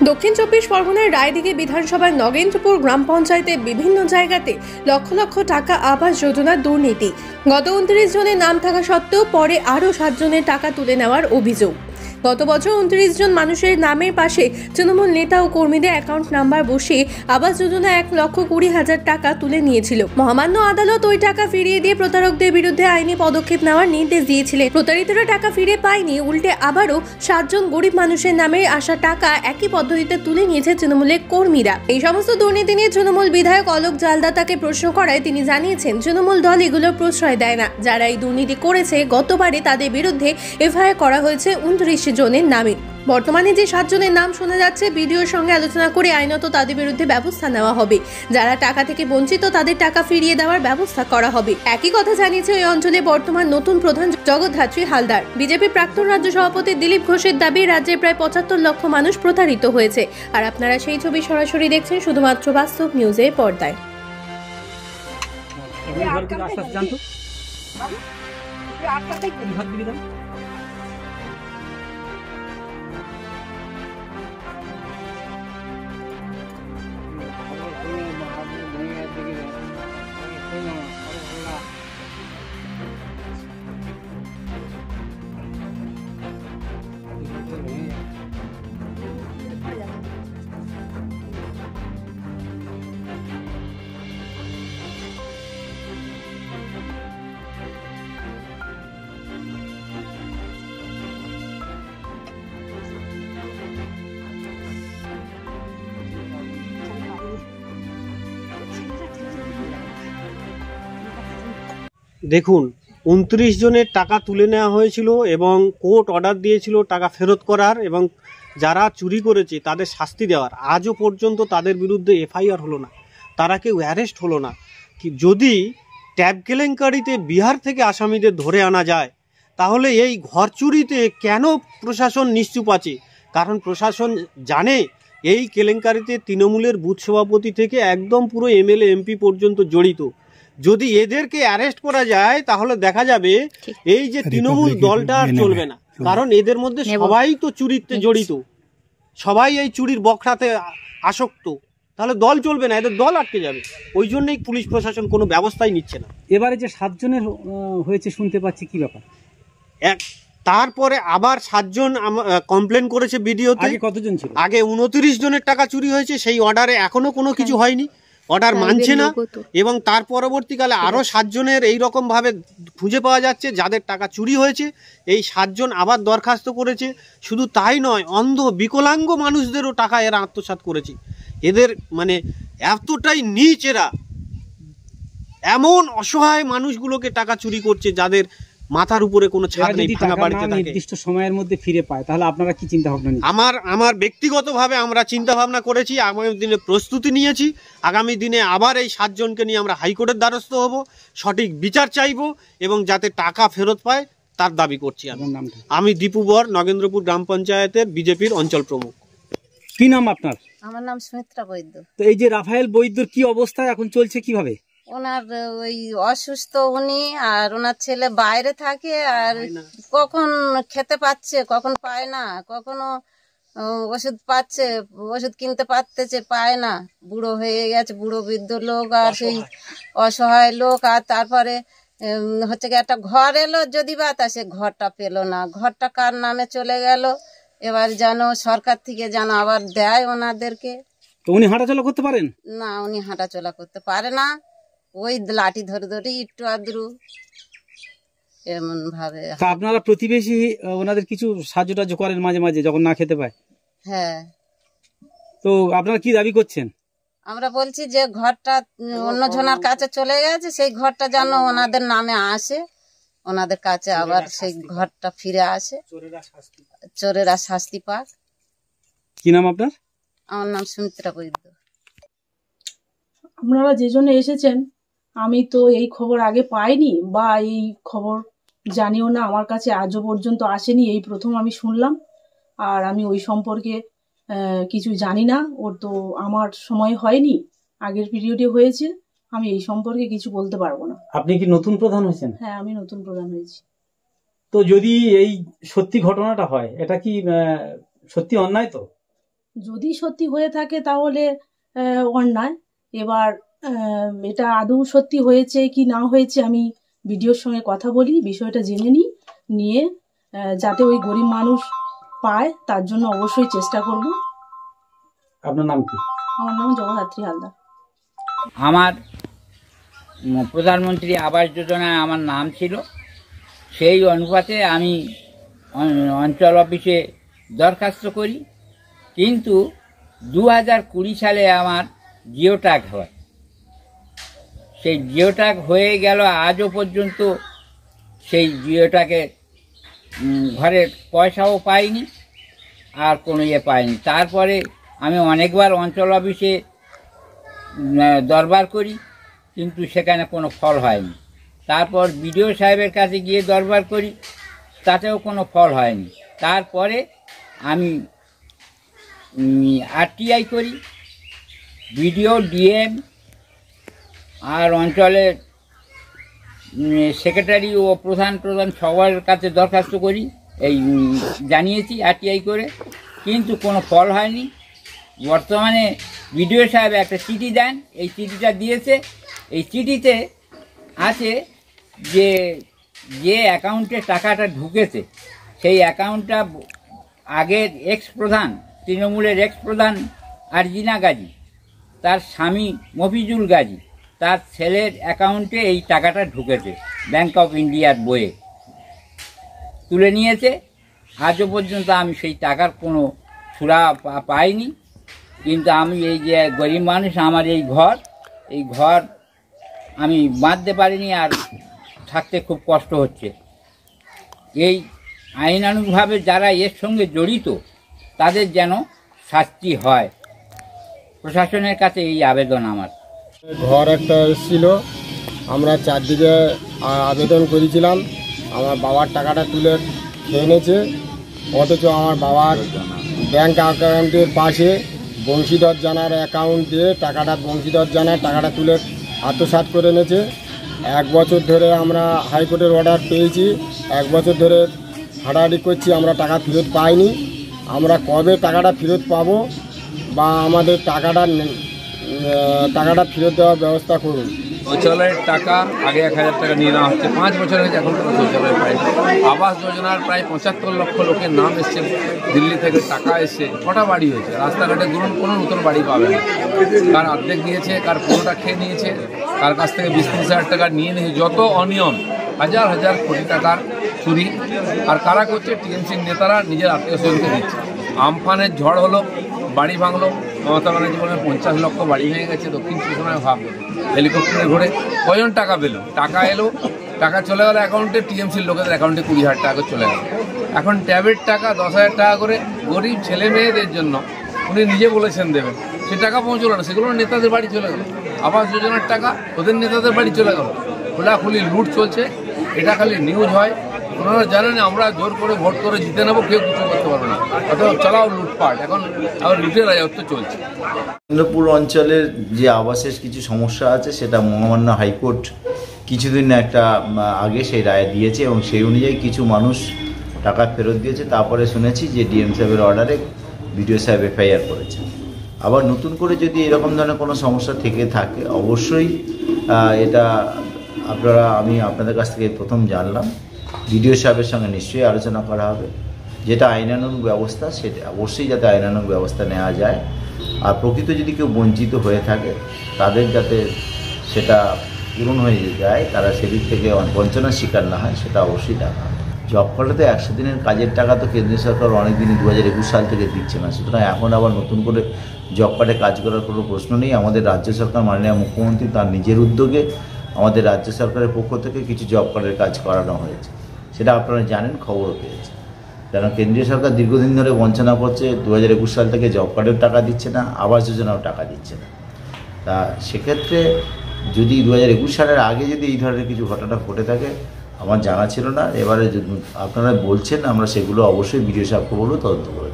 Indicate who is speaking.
Speaker 1: দক্ষিণ চব্বিশ পরগনার রায়দিঘি বিধানসভার নগেন্দ্রপুর গ্রাম পঞ্চায়েতে বিভিন্ন জায়গাতে লক্ষ লক্ষ টাকা আবাস যোজনার দুর্নীতি। গত 29 জনের নাম থাকা সত্ত্বেও পরে আরও 7 জনের টাকা তুলে নেওয়ার অভিযোগ। গত বছর 29 জন মানুষের নামের পাশে তৃণমূল নেতা ও কর্মীদের অ্যাকাউন্ট নাম্বার বসিয়ে আবাস যোজনা 1,20,000 টাকা তুলে নিয়েছিল। মহামান্য আদালত ওই টাকা ফিরিয়ে দিয়ে প্রতারকদের বিরুদ্ধে আইনি পদক্ষেপ নেওয়ার নির্দেশ দিয়েছিলেন। প্রতারিতরা টাকা ফিরে পায়নি, উল্টে আবারও 7 জন গরিব মানুষের নামে আসা টাকা একই পদ্ধতিতে তুলে নিয়েছে তৃণমূলের কর্মীরা। এই সমস্ত দুর্নীতি নিয়ে তৃণমূল বিধায়ক অলোক জালদাতাকে প্রশ্ন করায় তিনি জানিয়েছেন, তৃণমূল দল এগুলোর প্রশ্রয় দেয় না। যারা এই দুর্নীতি করেছে গতবারে তাদের বিরুদ্ধে এফআইআর করা হয়েছে 29 জনের নামে। বর্তমানে যে 7 জনের নাম শোনা যাচ্ছে, বিডিওর সঙ্গে আলোচনা করে আইনত তাদের বিরুদ্ধে ব্যবস্থা নেওয়া হবে। যারা টাকা থেকে বঞ্চিত তাদের টাকা ফিরিয়ে দেওয়ার ব্যবস্থা করা হবে। একই কথা জানিয়েছে ওই অঞ্চলে বর্তমান নতুন প্রধান জগদ্ধাত্রী হালদার। বিজেপি প্রাক্তন রাজ্য সভাপতি দিলীপ ঘোষের দাবি, রাজ্যের প্রায় 75 লক্ষ মানুষ প্রতারিত হয়েছে। আর আপনারা সেই ছবি সরাসরি দেখছেন শুধুমাত্র বাস্তব নিউজের পর্দায়।
Speaker 2: দেখুন, 29 জনের টাকা তুলে নেওয়া হয়েছিল এবং কোর্ট অর্ডার দিয়েছিল টাকা ফেরত করার এবং যারা চুরি করেছে তাদের শাস্তি দেওয়ার। আজও পর্যন্ত তাদের বিরুদ্ধে এফআইআর হলো না, তারা কেউ অ্যারেস্ট হলো না। কি যদি ট্যাব কেলেঙ্কারিতে বিহার থেকে আসামিদের ধরে আনা যায়, তাহলে এই ঘর চুরিতে কেন প্রশাসন নিশ্চুপ আছে? কারণ প্রশাসন জানে এই কেলেঙ্কারিতে তৃণমূলের বুথ সভাপতি থেকে একদম পুরো এমএলএ এমপি পর্যন্ত জড়িত। যদি এদেরকে অ্যারেস্ট করা যায় তাহলে দেখা যাবে এই যে তৃণমূল দলটা আর চলবে না। কারণ এদের মধ্যে সবাই তো চুরিতে জড়িত, সবাই এই চুরির বখরাতে আসক্ত। তাহলে দল চলবে না, এদের দল আটকে যাবে। ওই জন্যই পুলিশ প্রশাসন কোনো ব্যবস্থাই নিচ্ছে না।
Speaker 3: এবারে যে 7 জনের হয়েছে শুনতে পাচ্ছি, কি ব্যাপার?
Speaker 2: তারপরে আবার 7 জন কমপ্লেন করেছে বিডিওতে।
Speaker 3: আগে কতজন ছিল?
Speaker 2: আগে 29 জনের টাকা চুরি হয়েছে, সেই অর্ডারে এখনো কোনো কিছু হয়নি, অর্ডার মানছে না। এবং তার পরবর্তীকালে আরও 7 জনের এইরকমভাবে খুঁজে পাওয়া যাচ্ছে যাদের টাকা চুরি হয়েছে। এই 7 জন আবার দরখাস্ত করেছে। শুধু তাই নয়, অন্ধ বিকলাঙ্গ মানুষদেরও টাকা এরা আত্মসাৎ করেছে। এদের মানে এতটাই নীচ, এরা এমন অসহায় মানুষগুলোকে টাকা চুরি করছে যাদের মাথার উপরে কোনো ছাদ নেই, ভাঙা বাড়িতে থাকে।
Speaker 3: নির্দিষ্ট সময়ের মধ্যে ফিরে পায়, তাহলে আপনারা কি চিন্তা ভাবনা নিয়েছেন?
Speaker 2: আমার ব্যক্তিগতভাবে আমরা চিন্তা ভাবনা করেছি, আগামী দিনে প্রস্তুতি নিয়েছি। আগামী দিনে আবার এই 7 জনকে নিয়ে আমরা হাইকোর্টের দ্বারস্থ হব, সঠিক বিচার চাইব এবং যাতে টাকা ফেরত পায় তার দাবি করছি। আমি দীপু বর, নগেন্দ্রপুর গ্রাম পঞ্চায়েতের বিজেপির অঞ্চল প্রমুখ।
Speaker 3: কি নাম আপনার?
Speaker 4: আমার নাম সুমিত্রা বৈদ্য।
Speaker 3: তো এই যে রাফায়েল বৈদ্যর কি অবস্থা এখন চলছে, কিভাবে?
Speaker 4: ওনার ওই অসুস্থ উনি, আর ওনার ছেলে বাইরে থাকে, আর কখন খেতে পাচ্ছে কখন পায় না, কখনো ওষুধ পাচ্ছে, ওষুধ কিনতে পারতেছে পায় না, বুড়ো হয়ে গেছে, বুড়ো বৃদ্ধ লোক আর সেই অসহায় লোক। আর তারপরে হচ্ছে গিয়ে একটা ঘর এলো যদি বা, তা সে ঘরটা পেলো না, ঘরটা কার নামে চলে গেল। এবার যেন সরকার থেকে যেন আবার দেয় ওনাদেরকে।
Speaker 3: তো উনি হাঁটাচলা করতে পারেন
Speaker 4: না? উনি হাঁটাচলা করতে পারে না, ওই লাঠি ধরে ধরে একটু আদ্রু এমন ভাবে।
Speaker 3: আপনারা প্রতিবেশী ওনাদের কিছু সাহায্য টাহ্য করেন মাঝে মাঝে যখন না খেতে পায়?
Speaker 4: হ্যাঁ।
Speaker 3: তো আপনারা কি দাবি করছেন?
Speaker 4: আমরা বলছি যে ঘরটা অন্য জনের কাছে চলে গেছে, সেই ঘরটা যেন ওনাদের নামে আসে, ওনাদের কাছে আবার সেই ঘরটা ফিরে আসে, চোরেরা শাস্তি পাক।
Speaker 3: কি নাম আপনার?
Speaker 4: আমার নাম সুমিত্রা বৈদ্য।
Speaker 5: আপনারা যে জন্য এসেছেন, আমি তো এই খবর আগে পাইনি বা এই খবর জানিও না, আমার কাছে আজও পর্যন্ত আসেনি, এই প্রথম আমি শুনলাম। আর আমি ওই সম্পর্কে কিছু জানি না, ওর তো আমার সময় হয়নি, আগের পিরিয়ডে হয়েছে, আমি এই সম্পর্কে কিছু বলতে পারবো না।
Speaker 3: আপনি কি নতুন প্রধান হয়েছেন?
Speaker 5: হ্যাঁ, আমি নতুন প্রধান হয়েছি।
Speaker 3: তো যদি এই সত্যি ঘটনাটা হয়, এটা কি সত্যি অন্যায়? তো
Speaker 5: যদি সত্যি হয়ে থাকে তাহলে অন্যায়। এবার এটা আদৌ সত্যি হয়েছে কি না হয়েছে আমি ভিডিওর সঙ্গে কথা বলি, বিষয়টা জেনে নিয়ে যাতে ওই গরিব মানুষ পায় তার জন্য অবশ্যই চেষ্টা করব।
Speaker 3: আপনার নাম কি?
Speaker 5: আমার নাম জগদ্ধাত্রী হালদার।
Speaker 6: আমার প্রধানমন্ত্রী আবাস যোজনায় আমার নাম ছিল, সেই অনুপাতে আমি অঞ্চল অফিসে দরখাস্ত করি, কিন্তু 2020 সালে আমার জিও ট্যাগ হয়। সেই জিও ট্যাগ হয়ে গেল, আজও পর্যন্ত সেই জিও ট্যাগে ঘরের পয়সাও পাইনি আর কোনো পাইনি। তারপরে আমি অনেকবার অঞ্চল অফিসে দরবার করি, কিন্তু সেখানে কোনো ফল হয়নি। তারপর বিডিও সাহেবের কাছে গিয়ে দরবার করি, তাতেও কোনো ফল হয়নি। তারপরে আমি আরটিআই করি, বিডিও, ডিএম আর অঞ্চলের সেক্রেটারি ও প্রধান সবার কাছে দরখাস্ত করি, জানিয়েছি আরটিআই করে, কিন্তু কোনো ফল হয়নি। বর্তমানে বিডিও সাহেব একটা চিঠি দেন, এই চিঠিটা দিয়েছে। এই চিঠিতে আছে যে অ্যাকাউন্টে টাকাটা ঢুকেছে, সেই অ্যাকাউন্টটা আগের এক্স প্রধান, তৃণমূলের এক্স প্রধান আরজিনা গাজী, তার স্বামী মফিজুল গাজী, তার ছেলের অ্যাকাউন্টে এই টাকাটা ঢুকেছে। ব্যাংক অফ ইন্ডিয়ার বইয়ে তুলে নিয়েছে। আজও পর্যন্ত আমি সেই টাকার কোনো সুরা পাইনি। কিন্তু আমি এই যে গরিব মানুষ, আমার এই ঘর আমি বাঁধতে পারিনি, আর থাকতে খুব কষ্ট হচ্ছে। এই আইনানুগভাবে যারা এর সঙ্গে জড়িত তাদের যেন শাস্তি হয়, প্রশাসনের কাছে এই আবেদন আমার।
Speaker 7: ঘর একটা এসেছিল, আমরা চারদিকে আবেদন করেছিলাম, আমার বাবার টাকাটা তুলে খেয়ে নিয়েছে। অথচ আমার বাবার ব্যাংক অ্যাকাউন্টের পাশে বংশীধর জানার অ্যাকাউন্ট দিয়ে বংশীধর জানার টাকাটা তুলে আত্মসাৎ করে নিয়েছে। 1 বছর ধরে আমরা হাইকোর্টের অর্ডার পেয়েছি, 1 বছর ধরে হাঁটাহাঁটি করছি, আমরা টাকা ফেরত পাইনি। আমরা কবে টাকাটা ফেরত পাবো বা আমাদের টাকাটা ফেরত দেওয়ার ব্যবস্থা করুন।
Speaker 8: শৌচালয়ের টাকা আগে 1000 টাকা নিয়ে নেওয়া হচ্ছে, 5 বছর হয়েছে এখন কোনো শৌচালয় পাই। আবাস যোজনার প্রায় 75 লক্ষ লোকের নাম এসছে, দিল্লি থেকে টাকা এসছে, কটা বাড়ি হয়েছে? রাস্তাঘাটে ধরুন কোনো নতুন বাড়ি পাবে না, কার অর্ধেক দিয়েছে, কার পুরোটা খেয়ে নিয়েছে, কার কাছ থেকে 20-30 হাজার টাকা নিয়ে নিয়েছে। যত অনিয়ম, হাজার হাজার কোটি টাকার চুরি। আর কারা করছে? টিএমসির নেতারা নিজের আত্মীয় স্বজনকে দিচ্ছে। আমফানের ঝড় হলো, বাড়ি ভাঙলো, মমতা ব্যানার্জি বলেন 50 লক্ষ বাড়ি ভেঙে গেছে। দক্ষিণ চব্বিশ ভাবলো হেলিকপ্টারে ঘুরে কজন টাকা পেলো? টাকা এলো, টাকা চলে গেল অ্যাকাউন্টে, টিএমসির লোকেদের অ্যাকাউন্টে 20,000 টাকা চলে গেল। এখন ট্যাবের টাকা 10,000 টাকা করে গরিব ছেলে মেয়েদের জন্য উনি নিজে বলেছেন দেবেন, সে টাকা পৌঁছলো না, সেগুলো নেতাদের বাড়ি চলে গেল। আবাস যোজনার টাকা ওদের নেতাদের বাড়ি চলে গেল। খোলাখুলি লুট চলছে, এটা খালি নিউজ হয়। ওনারা জানেন আমরা জোর করে ভোট করে জিতে নেবো, কেউ কিছু করতে পারবে না, অথবা চালাও লুটপাট। এখন আবার লুটের রাজত্ব চলছে।
Speaker 9: চন্দ্রপুর অঞ্চলের যে আবাসের কিছু সমস্যা আছে, সেটা মহামান্য হাইকোর্ট কিছুদিন আগে সেই রায় দিয়েছে, এবং সেই অনুযায়ী কিছু মানুষ টাকা ফেরত দিয়েছে। তারপরে শুনেছি যে ডিএম সাহেবের অর্ডারে বিডিও সাহেব এফআইআর করেছে। আবার নতুন করে যদি এরকম ধরনের কোনো সমস্যা থেকে থাকে, অবশ্যই এটা আমি আপনাদের কাছ থেকে প্রথম জানলাম। বিডিও সাহেবের সঙ্গে নিশ্চয়ই আলোচনা করা হবে, যেটা আইনানুগ ব্যবস্থা, সেটা অবশ্যই যাতে আইনানুগ ব্যবস্থা নেওয়া যায়। আর প্রকৃত যদি কেউ বঞ্চিত হয়ে থাকে, তাদের যাতে সেটা পূরণ হয়ে যায়, তারা সেদিক থেকে বঞ্চনার শিকার না হয়, সেটা অবশ্যই দেখা হবে। জব কার্ডে তো 100 দিনের কাজের টাকা তো কেন্দ্রীয় সরকার অনেকদিনই 2021 সাল থেকে দিচ্ছে না, সুতরাং এখন আবার নতুন করে জব কার্ডে কাজ করার কোনো প্রশ্ন নেই। আমাদের রাজ্য সরকার, মাননীয় মুখ্যমন্ত্রী তার নিজের উদ্যোগে আমাদের রাজ্য সরকারের পক্ষ থেকে কিছু জব কার্ডের কাজ করানো হয়েছে, সেটা আপনারা জানেন, খবরও পেয়েছে। কারণ কেন্দ্রীয় সরকার দীর্ঘদিন ধরে বঞ্চনা করছে, 2021 সাল থেকে জব কার্ডের টাকা দিচ্ছে না, আবাস যোজনাও টাকা দিচ্ছে না। তা সেক্ষেত্রে যদি 2021 সালের আগে যদি এই ধরনের কিছু ঘটনা ঘটে থাকে, আমার জানা ছিল না। এবারে আপনারা বলছেন, আমরা সেগুলো অবশ্যই বিডিও সাহেবকে বলবো, তদন্ত করে।